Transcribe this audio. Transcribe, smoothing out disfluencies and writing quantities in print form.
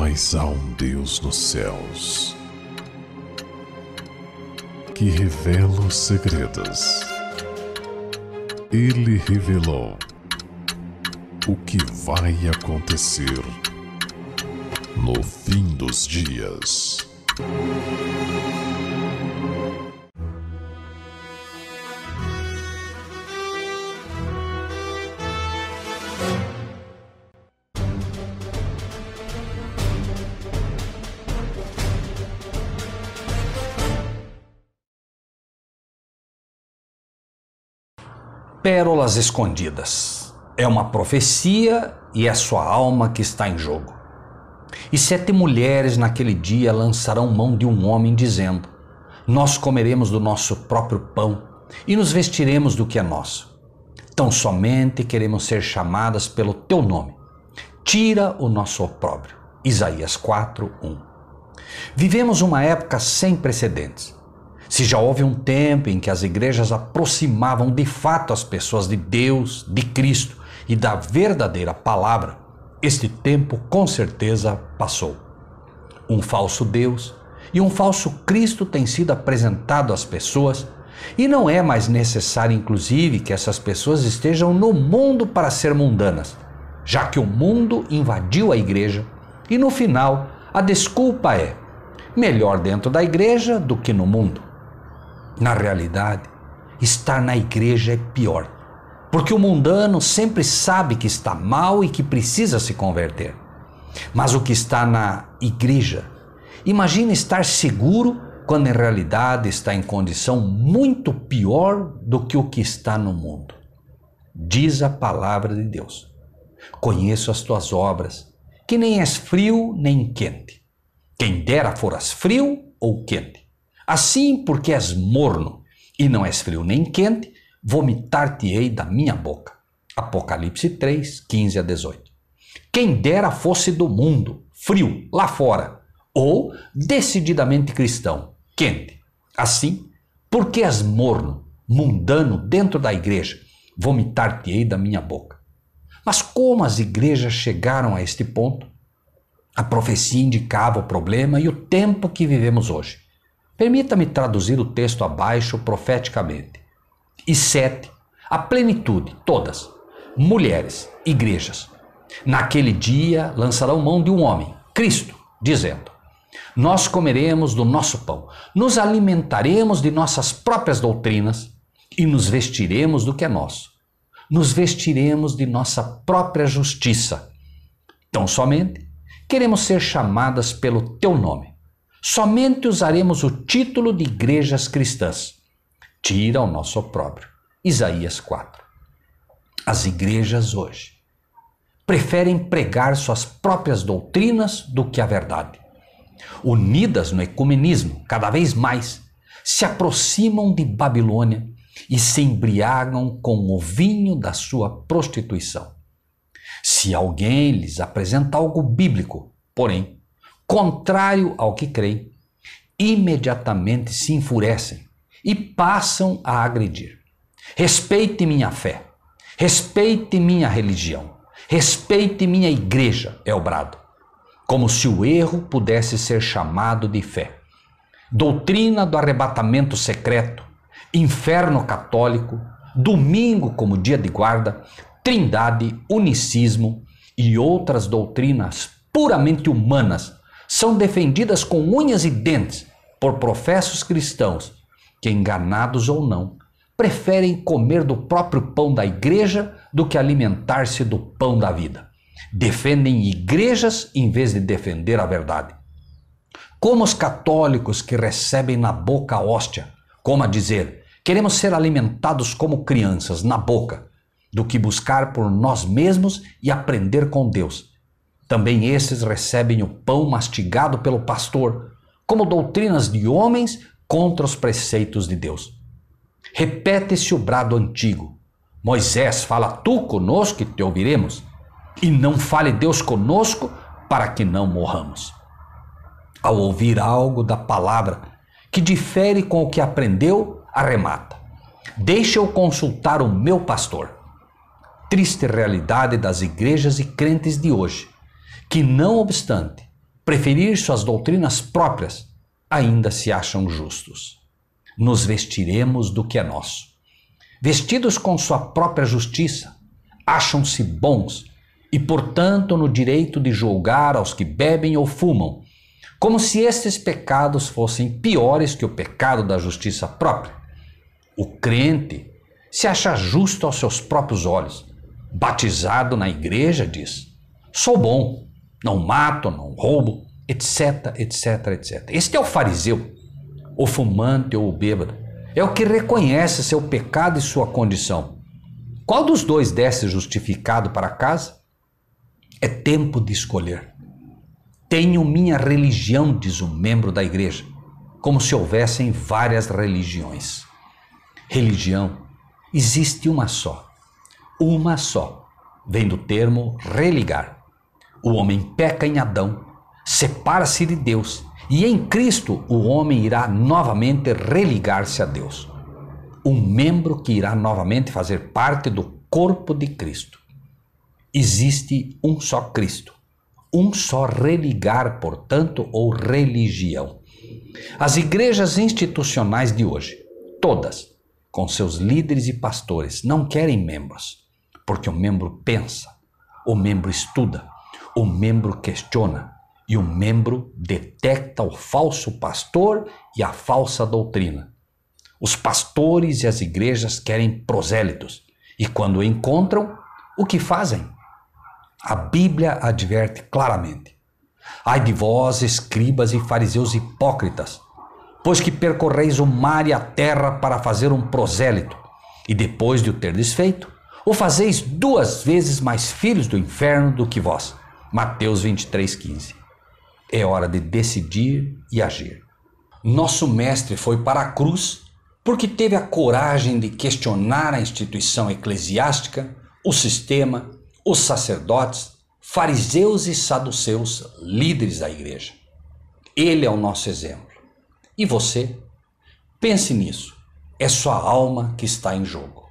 Mas há um Deus nos céus que revela os segredos. Ele revelou o que vai acontecer no fim dos dias. Pérolas escondidas. É uma profecia e é sua alma que está em jogo. E 7 mulheres naquele dia lançarão mão de um homem dizendo: nós comeremos do nosso próprio pão e nos vestiremos do que é nosso. Tão somente queremos ser chamadas pelo teu nome. Tira o nosso opróbrio. Isaías 4:1. Vivemos uma época sem precedentes. Se já houve um tempo em que as igrejas aproximavam de fato as pessoas de Deus, de Cristo e da verdadeira palavra, este tempo com certeza passou. Um falso Deus e um falso Cristo têm sido apresentados às pessoas e não é mais necessário, inclusive, que essas pessoas estejam no mundo para ser mundanas, já que o mundo invadiu a igreja e no final a desculpa é: melhor dentro da igreja do que no mundo. Na realidade, estar na igreja é pior, porque o mundano sempre sabe que está mal e que precisa se converter. Mas o que está na igreja, imagina estar seguro quando em realidade está em condição muito pior do que o que está no mundo. Diz a palavra de Deus: conheço as tuas obras, que nem és frio nem quente. Quem dera foras frio ou quente. Assim, porque és morno e não és frio nem quente, vomitar-te-ei da minha boca. Apocalipse 3, 15-18. Quem dera fosse do mundo, frio, lá fora, ou decididamente cristão, quente. Assim, porque és morno, mundano dentro da igreja, vomitar-te-ei da minha boca. Mas como as igrejas chegaram a este ponto? A profecia indicava o problema e o tempo que vivemos hoje. Permita-me traduzir o texto abaixo profeticamente. E 7, a plenitude, todas, mulheres, igrejas, naquele dia lançarão mão de um homem, Cristo, dizendo: nós comeremos do nosso pão, nos alimentaremos de nossas próprias doutrinas e nos vestiremos do que é nosso. Nos vestiremos de nossa própria justiça. Tão somente queremos ser chamadas pelo teu nome. Somente usaremos o título de igrejas cristãs. Tira o nosso opróbrio. Isaías 4. As igrejas hoje preferem pregar suas próprias doutrinas do que a verdade. Unidas no ecumenismo, cada vez mais, se aproximam de Babilônia e se embriagam com o vinho da sua prostituição. Se alguém lhes apresenta algo bíblico, porém, contrário ao que creem, imediatamente se enfurecem e passam a agredir. Respeite minha fé, respeite minha religião, respeite minha igreja, é o brado. Como se o erro pudesse ser chamado de fé. Doutrina do arrebatamento secreto, inferno católico, domingo como dia de guarda, trindade, unicismo e outras doutrinas puramente humanas são defendidas com unhas e dentes por professos cristãos que, enganados ou não, preferem comer do próprio pão da igreja do que alimentar-se do pão da vida. Defendem igrejas em vez de defender a verdade. Como os católicos que recebem na boca a hóstia, como a dizer, queremos ser alimentados como crianças na boca, do que buscar por nós mesmos e aprender com Deus. Também esses recebem o pão mastigado pelo pastor, como doutrinas de homens contra os preceitos de Deus. Repete-se o brado antigo: Moisés, fala tu conosco e te ouviremos, e não fale Deus conosco para que não morramos. Ao ouvir algo da palavra que difere com o que aprendeu, arremata: deixa eu consultar o meu pastor. Triste realidade das igrejas e crentes de hoje, que não obstante preferir suas doutrinas próprias, ainda se acham justos. Nos vestiremos do que é nosso. Vestidos com sua própria justiça, acham-se bons e, portanto, no direito de julgar aos que bebem ou fumam, como se estes pecados fossem piores que o pecado da justiça própria. O crente se acha justo aos seus próprios olhos. Batizado na igreja, diz: sou bom, não mato, não roubo, etc, etc, etc. Este é o fariseu, o fumante ou o bêbado. É o que reconhece seu pecado e sua condição. Qual dos dois desce justificado para casa? É tempo de escolher. Tenho minha religião, diz um membro da igreja, como se houvessem várias religiões. Religião existe uma só. Uma só. Vem do termo religar. O homem peca em Adão, separa-se de Deus, e em Cristo o homem irá novamente religar-se a Deus. Um membro que irá novamente fazer parte do corpo de Cristo. Existe um só Cristo, um só religar, portanto, ou religião. As igrejas institucionais de hoje, todas, com seus líderes e pastores, não querem membros, porque o membro pensa, o membro estuda, o membro questiona e o membro detecta o falso pastor e a falsa doutrina. Os pastores e as igrejas querem prosélitos e, quando o encontram, o que fazem? A Bíblia adverte claramente: ai de vós, escribas e fariseus hipócritas, pois que percorreis o mar e a terra para fazer um prosélito, e depois de o terdes feito, o fazeis 2 vezes mais filhos do inferno do que vós. Mateus 23:15. É hora de decidir e agir. Nosso mestre foi para a cruz porque teve a coragem de questionar a instituição eclesiástica, o sistema, os sacerdotes, fariseus e saduceus, líderes da igreja. Ele é o nosso exemplo. E você? Pense nisso. É sua alma que está em jogo.